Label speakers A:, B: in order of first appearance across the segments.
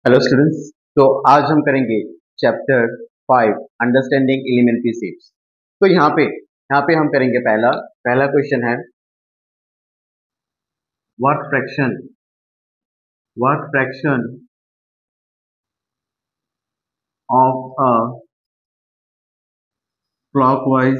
A: Hello students. तो आज हम करेंगे चैप्टर 5 अंडरस्टैंडिंग एलिमेंट्री शेप्स। तो यहाँ पे हम करेंगे पहला पहला क्वेश्चन है what fraction of a clockwise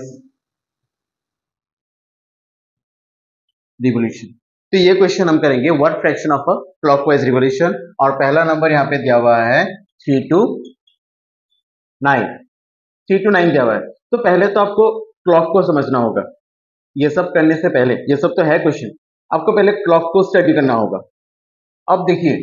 A: revolution. तो ये क्वेश्चन हम करेंगे what fraction of a clockwise revolution, और पहला नंबर यहाँ पे दिया हुआ है 3 to 9। 3 to 9 दिया हुआ है। तो पहले तो आपको क्लॉक को समझना होगा। ये सब करने से पहले, ये सब तो है क्वेश्चन, आपको पहले क्लॉक को स्टडी करना होगा। अब देखिए,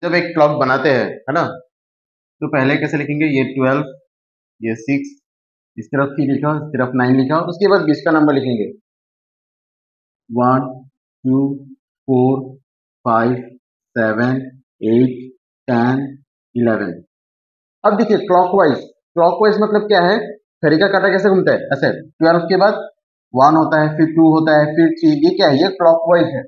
A: जब एक क्लॉक बनाते हैं, है ना, तो पहले कैसे लिखेंगे? ये 12, ये 6, इस तरफ 3 लिखा, इस तरफ 9 लिखा, उसके बाद बीच का नंबर लिखेंगे 1 2 4 5 7 8 10 11। अब देखिए क्लॉकवाइज, क्लॉकवाइज मतलब क्या है? घड़ी का कांटा कैसे घूमता है? ऐसे 12 के बाद 1 होता है, फिर 2 होता है, फिर 3। ये क्या है? ये क्लॉकवाइज है,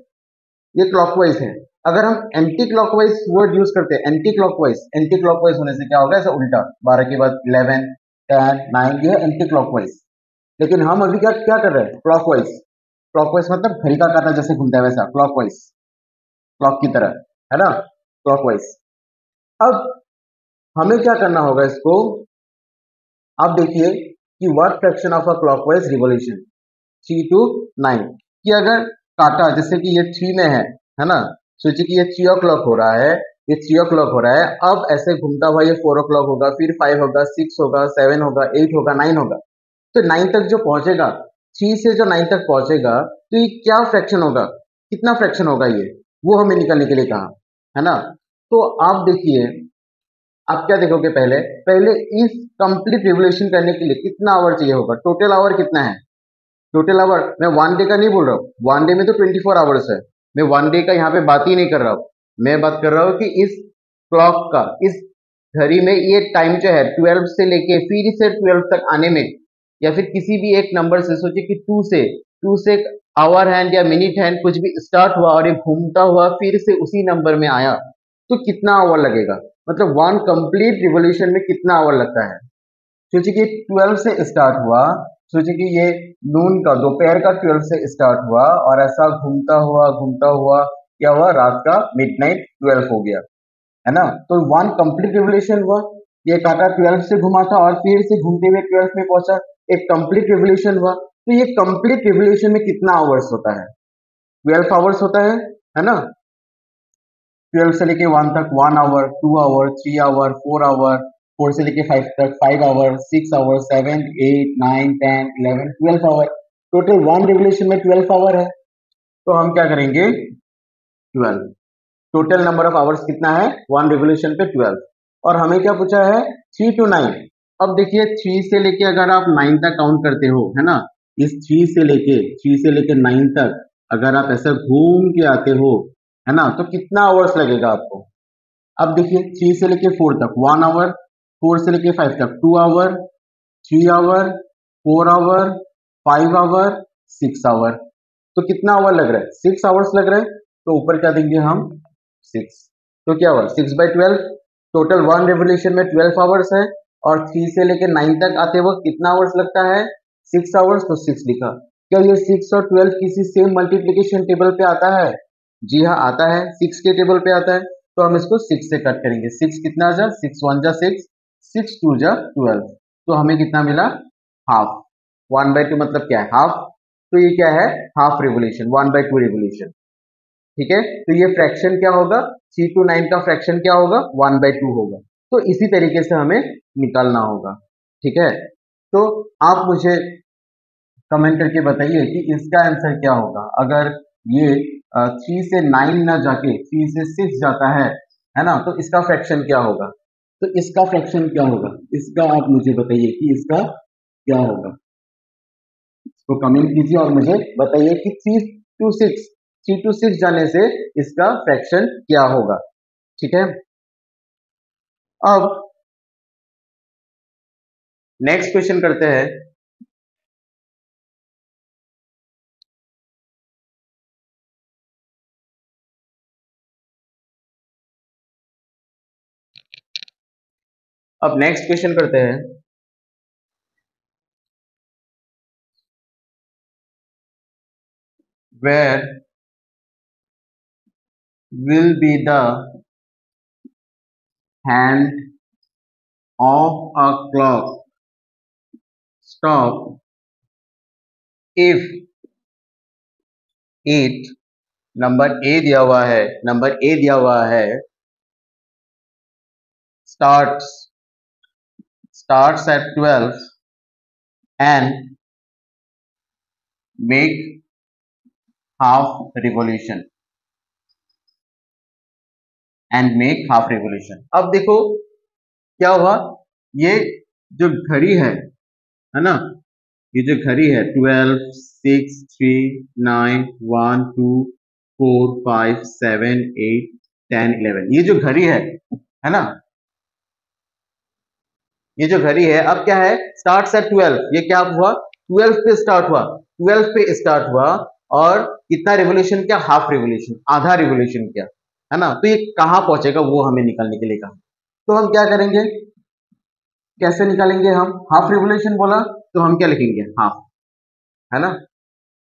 A: ये क्लॉकवाइज है। अगर हम एंटी क्लॉकवाइज वर्ड यूज करते हैं, एंटी क्लॉकवाइज, एंटी क्लॉकवाइज होने से क्या होगा? ऐसा उल्टा 12 के बाद 11 10 9, ये एंटी क्लॉकवाइज। लेकिन हम अभी क्या क्या कर रहे हैं? क्लॉकवाइज। क्लॉकवाइज मतलब घड़ी का कांटा जैसे घूमता है वैसा क्लॉकवाइज, क्लॉक की तरह, है ना, क्लॉकवाइज। अब हमें क्या करना होगा इसको? आप देखिए कि what fraction of a clockwise revolution 3 to 9, कि अगर काटा जैसे कि ये 3 में है ना, सोचिए कि ये 3 o'clock हो रहा है, ये 3 o'clock हो रहा है, अब ऐसे घूमता हुआ ये 4 o'clock होगा, फिर 5 होगा, 6 होगा, 7 होगा, 8 होगा, 9 होगा। तो 9 तक जो पहुंचेगा, 3 से जो 9 तक पहुंचेगा, तो ये क्या फ्रैक्शन होगा? कितना फ्रैक्शन होगा ये? वो हमें निकालने के लिए कहा, है ना। तो आप देखिए, आप क्या देखोगे? पहले पहले इस कंप्लीट रिवोल्यूशन करने के लिए कितना आवर चाहिए होगा? टोटल आवर कितना है? टोटल आवर मैं 1 डे का नहीं बोल रहा हूँ, 1 डे में तो 24 आवर्स है। मैं 1 डे का यहाँ पे बात ही नहीं कर रहा हूँ। मैं बात कर रहा हूँ कि इस क्लॉक का, इस घड़ी में ये टाइम जो है 12 से लेके फिर से 12 तक आने में, या फिर किसी भी एक नंबर से, सोचिए कि 2 से आवर हैंड या मिनट हैंड कुछ भी स्टार्ट हुआ और ये घूमता हुआ फिर से उसी नंबर में आया, तो कितना आवर लगेगा? मतलब वन कंप्लीट रिवोल्यूशन में कितना आवर लगता है? सोचिए कि 12 से स्टार्ट हुआ, सोचिए कि ये नून का, दोपहर का 12 से स्टार्ट हुआ और ऐसा घूमता हुआ क्या हुआ? रात का मिडनाइट 12 हो गया, है ना। तो वन कंप्लीट रिवोल्यूशन हुआ। ये कांटा 12 से घुमा था और फिर से घूमते हुए 12 में पहुंचा, एक कंप्लीट रिवोल्यूशन हुआ। तो ये कंप्लीट रिवोल्यूशन में कितना आवर्स होता है? 12 आवर्स होता है ना। 12 से लेके 1 तक 1 आवर, 2 आवर, 3 आवर, 4 आवर, 4 से लेके 5 तक 5 hour, 6 hour, 7 8 9 10 11 12 hour. Total one revolution में 12 आवर है। तो हम क्या करेंगे? 12। टोटल नंबर ऑफ आवर्स कितना है वन रिवोल्यूशन पे? 12। और हमें क्या पूछा है? 3 to 9। अब देखिए 3 से लेके अगर आप 9 तक काउंट करते हो, है ना, इस 3 से लेके 9 तक अगर आप ऐसे घूम के आते हो, है ना, तो कितना आवर्स लगेगा आपको? अब देखिए 3 से लेके 4 तक 1 आवर, 4 से लेके 5 तक 2 hour, 3 hour, 4 hour, 5 hour, 6 hour. तो कितना आवर लग रहा है? 6 आवर्स लग रहा है। तो ऊपर क्या देंगे हम? 6। तो क्या हुआ? 6/12। टोटल वन रेवोल्यूशन में 12 आवर्स है, और 3 से लेके 9 तक आते वक्त कितना आवर्स लगता है? 6 आवर्स। तो 6 लिखा। क्या ये 6 और 12 किसी सेम मल्टीप्लीकेशन टेबल पे आता है? जी हाँ, आता है, 6 के टेबल पे आता है। तो हम इसको 6 से कट करेंगे। 6 कितना जा? 6 1 जा 6, 6 2 जा 12। तो हमें कितना मिला? हाफ। 1/2 मतलब क्या है? हाफ। तो ये क्या है? Half revolution, 1/2 revolution. ठीक है। तो ये फ्रैक्शन क्या होगा? 3 to 9 का फ्रैक्शन क्या होगा? 1/2 होगा। तो इसी तरीके से हमें निकालना होगा। ठीक है। तो आप मुझे कमेंट करके बताइए कि इसका आंसर क्या होगा। अगर ये 3 से 9 ना जाके 3 से 6 जाता है ना, तो इसका फ्रैक्शन क्या होगा? तो इसका फ्रैक्शन क्या होगा? इसका आप मुझे बताइए कि इसका क्या होगा। तो कमेंट कीजिए और मुझे बताइए कि 3 to 6 जाने से इसका फ्रैक्शन क्या होगा। ठीक है। अब नेक्स्ट क्वेश्चन करते हैं। अब नेक्स्ट क्वेश्चन करते हैं। Where will be the hand of a clock stop if it, number A दिया हुआ है, नंबर ए दिया हुआ है, starts at 12 and make half revolution अब देखो क्या हुआ, ये जो घड़ी है ना, ये जो घड़ी है 12, 6, 3, 9, 1, 2, 4, 5, 7, 8, 10, 11, ये जो घड़ी है ना, ये जो घड़ी है अब क्या है, स्टार्ट एट 12, ये क्या हुआ, 12 पे स्टार्ट हुआ, 12 पे स्टार्ट हुआ और कितना रिवोल्यूशन किया, हाफ रिवोल्यूशन, आधा रिवोल्यूशन किया, है ना। तो ये कहां पहुंचेगा वो हमें निकालने के लिए कहा, तो हम क्या करेंगे, कैसे निकालेंगे हम, हाफ रिवोल्यूशन बोला तो हम क्या लिखेंगे, हाफ, है ना।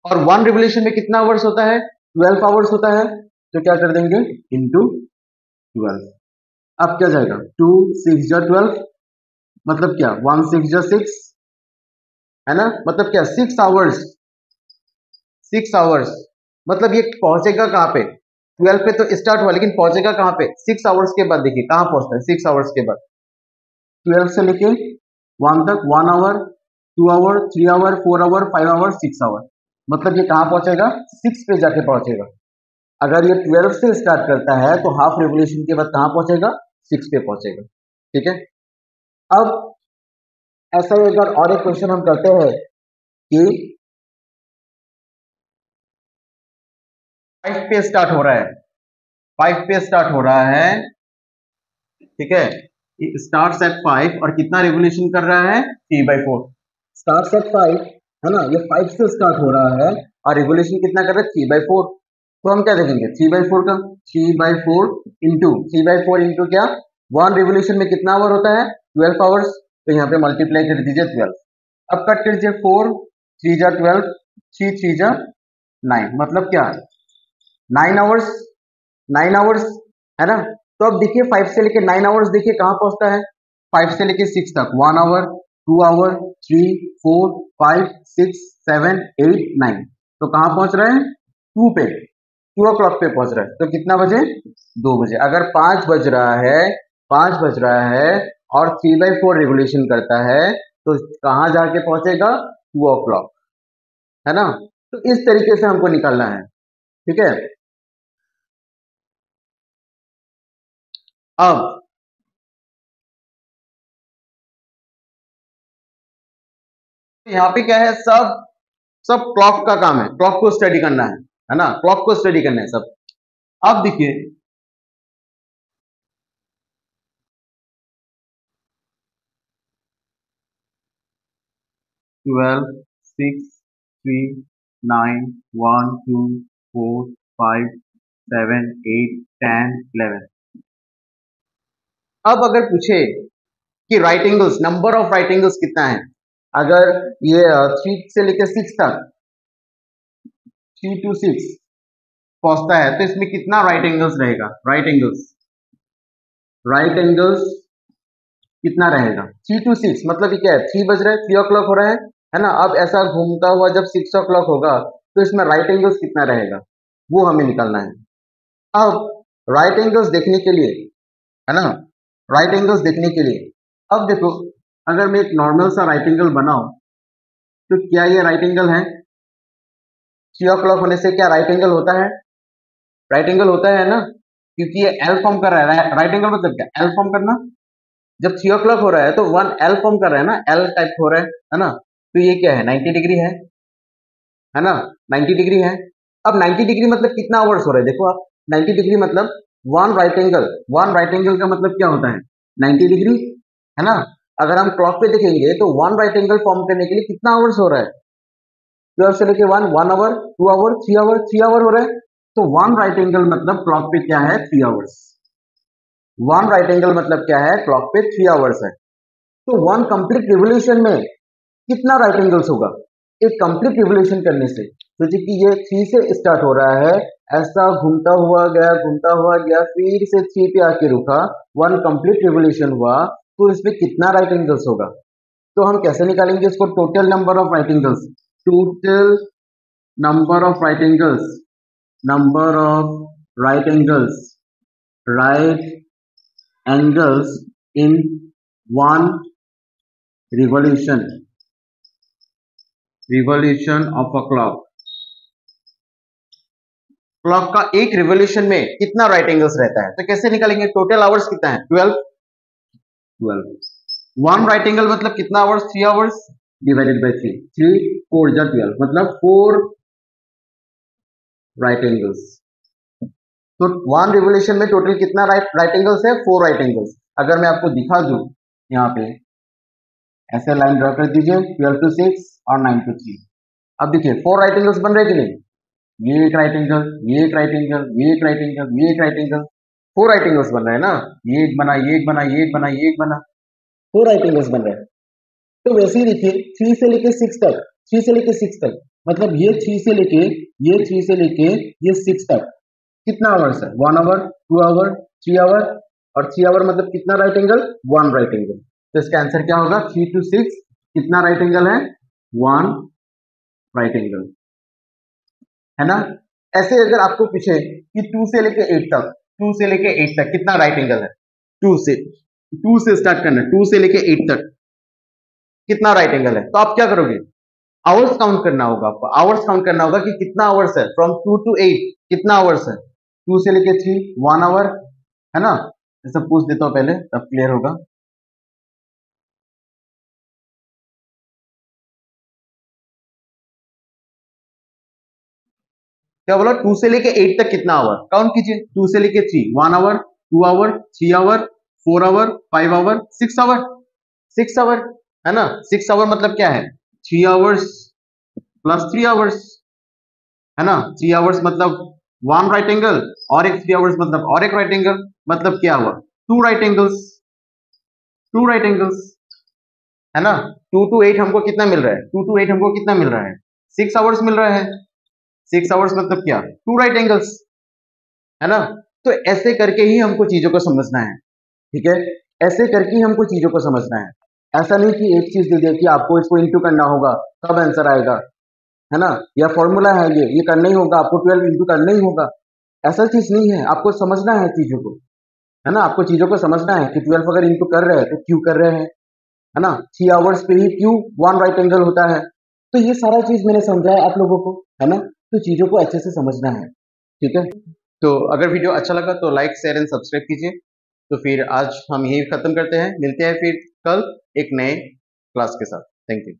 A: और 1 रिवोल्यूशन में कितना आवर्स होता है, 12 आवर्स होता है, तो क्या कर देंगे इंटू 12। अब क्या जाएगा, 2 6 जा 12, मतलब क्या 1 6 जा 6, है ना, मतलब क्या 6 आवर्स, 6 आवर्स, मतलब ये पहुंचेगा कहां पे, 12 पे तो स्टार्ट हुआ लेकिन पहुंचेगा कहां पे, 6 आवर्स के बाद, देखिए कहां पहुंचता है 6 आवर्स के बाद, 12 से लेके 1 तक 1 hour, 2 hour, 3 hour, 4 hour, 5 hour, 6 hour, मतलब ये कहां पहुंचेगा, 6 पे जाके पहुंचेगा। अगर ये 12 से स्टार्ट करता है तो हाफ रिवोल्यूशन के बाद कहां पहुंचेगा, 6 पे पहुंचेगा, ठीक है। अब ऐसा ही अगर और एक क्वेश्चन हम करते हैं कि 5 पे स्टार्ट हो रहा है, 5 पे स्टार्ट हो रहा है, ठीक है, स्टार्ट एट 5 और कितना रिवोल्यूशन कर रहा है, 3/4, स्टार्ट एट 5, है ना, ये 5 से स्टार्ट हो रहा है और रिवोल्यूशन कितना कर रहा है, 3/4, तो हम क्या देखेंगे 3/4 का, 3/4 इंटू 3/4 इंटू क्या, 1 रिवोल्यूशन में कितना आवर होता है, 12 आवर्स, तो यहाँ पे मल्टीप्लाई कर दीजिए 12, अब कट कर दीजिए 4 3 जा 12, 3 3 जा 9, मतलब क्या 9 आवर्स, 9 आवर्स, है ना। तो अब देखिए 5 से लेके 9 आवर्स, देखिए कहां पहुंचता है, 5 से लेके 6 तक 1 आवर, 2 आवर, 3 4 5 6 7 8 9, तो कहां पहुंच रहे हैं, 2 पे, 2 o'clock पे पहुंच रहा है, तो कितना बजे, 2 बजे। अगर 5 बज रहा है, 5 बज रहा है और 3/4 रिवोल्यूशन करता है तो कहां जाके पहुंचेगा, 2 o'clock, है ना। तो इस तरीके से हमको निकालना है, ठीक है। अब यहाँ पे क्या है, सब सब क्लॉक का काम है, क्लॉक को स्टडी करना है ना, क्लॉक को स्टडी करना है सब। अब देखिए 12 6 3 9 1 2 4 5 7 8 10 11, अब अगर पूछे कि right angles, number of right angles कितना है, अगर ये 3 से लेकर 6 तक, 3 to 6 पहुंचता है तो इसमें कितना राइट एंगल्स रहेगा, राइट एंगल्स कितना रहेगा, 3 to 6, मतलब ये क्या है, 3 बज रहा है, 3 o'clock हो रहा है ना। अब ऐसा घूमता हुआ जब 6 o'clock होगा तो इसमें राइट एंगल्स कितना रहेगा, वो हमें निकालना है। अब राइट एंगल्स देखने के लिए, है ना, राइट एंगल्स देखने के लिए, अब देखो अगर मैं एक नॉर्मल सा राइट एंगल बनाऊं तो क्या ये राइट एंगल है, 3 o'clock होने से क्या राइट एंगल होता है, राइट एंगल होता है ना, क्योंकि ये एल फॉर्म कर रहा है, राइट एंगल मतलब क्या, एल फॉर्म करना, जब 3 o'clock हो रहा है तो 1 एल फॉर्म कर रहा है ना, एल टाइप हो रहा है ना, तो ये क्या है 90 डिग्री है ना, 90 डिग्री है। अब 90 डिग्री मतलब कितना आवर्स हो रहा है, देखो आप 90 डिग्री मतलब 1 राइट एंगल, 1 राइट एंगल का मतलब क्या होता है 90 डिग्री, है ना। अगर हम क्लॉक पे देखेंगे तो 1 राइट एंगल फॉर्म करने के लिए कितना आवर्स हो रहा है, 12 से लेके 1 आवर, 2 आवर, 3 आवर, 3 आवर हो रहा है, तो 1 राइट एंगल मतलब क्लॉक पे क्या है 3 आवर्स, 1 राइट एंगल मतलब क्या है क्लॉक पे 3 आवर्स है। तो वन कंप्लीट रिवोल्यूशन में कितना राइट एंगल्स होगा एक कंप्लीट रिवोल्यूशन करने से। सोचिए कि ये 3 से स्टार्ट हो रहा है, ऐसा घूमता हुआ गया, फिर से 3 पे आके रुका, वन कंप्लीट रिवोल्यूशन हुआ, तो इसमें कितना राइट एंगल्स होगा। तो हम कैसे निकालेंगे इसको, total number of right angles, total number of right angles, number of right angles in one revolution of a clock. Clock का एक रिवोल्यूशन में कितना राइट एंगल्स रहता है, तो कैसे निकालेंगे, टोटल आवर्स कितना है 12। वन राइट एंगल मतलब कितना आवर्स, 3 आवर्स डिवाइडेड बाय 3, 3 4 जा 12 मतलब 4 राइट एंगल्स। तो वन रिवोल्यूशन में टोटल कितना राइट एंगल्स है, 4 राइट एंगल्स। अगर मैं आपको दिखा दूं यहाँ पे ऐसे लाइन ड्रॉ कर दीजिए, 12 to 6 और 9 to 3। अब देखिए 4 राइट एंगल्स बन रहे कि नहीं, ये एक राइट एंगल, ये एक राइट एंगल, ये एक राइट एंगल, ये एक राइट एंगल, 4 राइट एंगल्स बन रहे हैं ना, ये एक बना, ये एक बना, ये एक बना, ये एक बना, 4 राइट एंगल्स बन रहे हैं। तो वैसे ही देखिए 3 से लेके 6 तक, 3 से लेके 6 तक मतलब ये 3 से लेके ये 6 तक कितना आवर्स है, 1 आवर, 2 आवर, 3 आवर, और 3 आवर मतलब कितना राइट एंगल, 1 राइट एंगल। तो इसका आंसर क्या होगा, 3 to 6 कितना राइट एंगल है, 1 राइट एंगल, है ना। ऐसे अगर आपको पूछे कि 2 से लेके 8 तक, 2 से लेके 8 तक कितना राइट एंगल है, 2 से स्टार्ट करना, 2 से लेके 8 तक कितना राइट एंगल है, तो आप क्या करोगे, आवर्स काउंट करना होगा आपको, आवर्स काउंट करना होगा कि कितना आवर्स है, फ्रॉम 2 to 8 कितना आवर्स है, 2 से लेके 3 1 आवर, है ना। ये सब पूछ देता हूं पहले तब क्लियर होगा। क्या बोला, 2 से लेके 8 तक कितना आवर, काउंट कीजिए, 2 से लेके 3 1 hour, 2 hour, 3 hour, 4 hour, 5 hour, 6 hour, 6 hour, है ना। 6 आवर मतलब क्या है, 3 आवर्स प्लस 3 आवर्स, है ना। 3 आवर्स मतलब 1 राइट एंगल, और एक 3 आवर्स मतलब और एक राइट एंगल, मतलब क्या हुआ, 2 राइट एंगल्स, 2 राइट एंगल्स, है ना। 2 to 8 हमको कितना मिल रहा है, 2 to 8 हमको कितना मिल रहा है, 6 आवर्स मिल रहा है, 6 आवर्स मतलब क्या, 2 राइट एंगल्स, है ना। तो ऐसे करके ही हमको चीजों को समझना है, ठीक है, ऐसे करके ही हमको चीजों को समझना है। ऐसा नहीं कि एक चीज दे दिया कि आपको इसको इंटू करना होगा तब आंसर आएगा, है ना, या फॉर्मूला है ये करना ही होगा, आपको 12 इंटू करना ही होगा, ऐसा चीज नहीं है। आपको समझना है चीजों को, है ना, आपको चीजों को समझना है कि 12 अगर इंटू कर रहे हैं तो क्यों कर रहे हैं, है ना, 3 आवर्स पे ही क्यों 1 राइट एंगल होता है। तो ये सारा चीज मैंने समझाया आप लोगों को, है ना, तो चीजों को अच्छे से समझना है, ठीक है। तो अगर वीडियो अच्छा लगा तो लाइक शेयर एंड सब्सक्राइब कीजिए। तो फिर आज हम यही खत्म करते हैं, मिलते हैं फिर कल एक नए क्लास के साथ। Thank you.